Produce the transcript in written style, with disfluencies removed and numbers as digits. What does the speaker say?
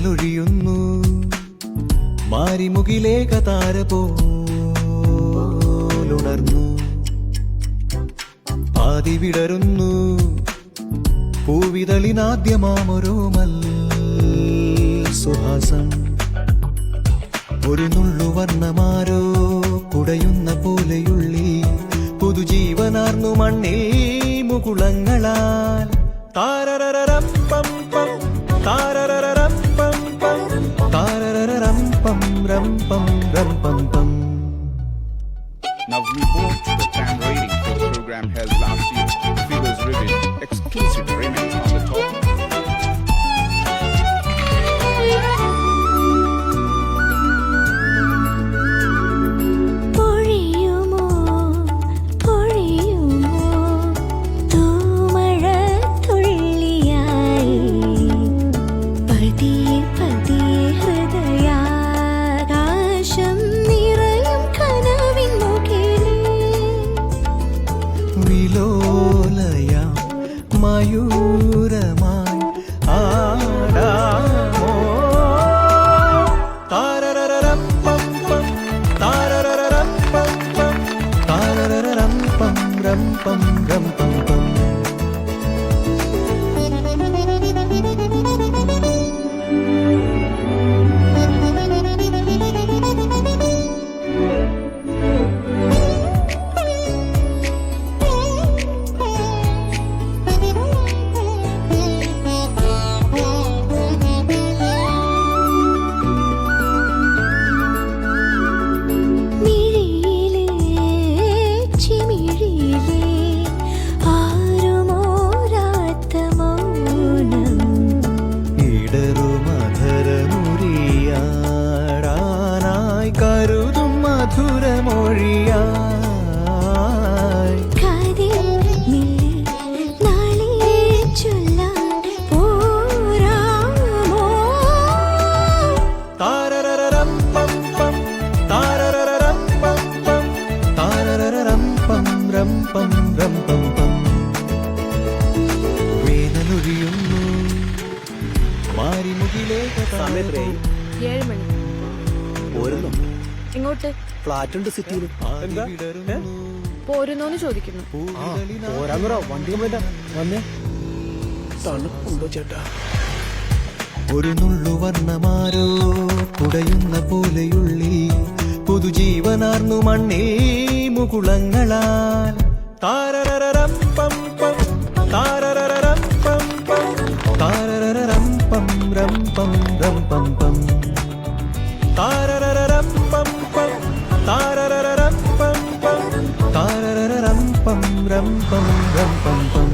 വേനലൊഴിയുന്നു മാരിമുകിലേ കതാര പോലുണർന്നു പാതി വിടരുന്നു പൂവിതളിനാദ്യമാമൊരോമൽ സുഹാസം ഒരു നുള്ളു വർണ്ണമാരോ കുടയുന്ന പോലെയുള്ളി പുതുജീവനാർന്നു മണ്ണിൽ മുകുളങ്ങളാൽ താരരരം പം പം താരരരം പം പം താരരരം പം രം പം രം പം പം. Now we move to the fan rating for the program held last year. Figures reveal exclusive remix on the top. മയൂരമായി ആടാമോ താരരരം പം പം താരരരം പം പം താരരരം പം രം പം രം പം പം. കരുതും മധുരമൊഴിയായി താരരരം പം പം താരരരം പം പം താരരരം പം രം പം രം പം പം. വേനലൊഴിയുന്നു മാരിമുകിലേ സമയത്രേ 7 മണി. ഇങ്ങോട്ട് ഫ്ലാറ്റുണ്ട് സിറ്റിയിൽ പോരുന്നോന്ന് ചോദിക്കുന്നു. വണ്ടി വന്നേ തണുപ്പുണ്ടോ ചേട്ടാ? ഒരു നുള്ളു വർണ്ണമാരോ കുടയുന്ന പോലെയുള്ളി പുതുജീവനാർന്നു മണ്ണിൽ മുകുളങ്ങളാൽ താരരരം പം പം താരരരം പം പം താരരരം പം രം പം രം പം പം താരരരം പം പം താരരരം പം പം താരരരം പം രം പം രം പം പം.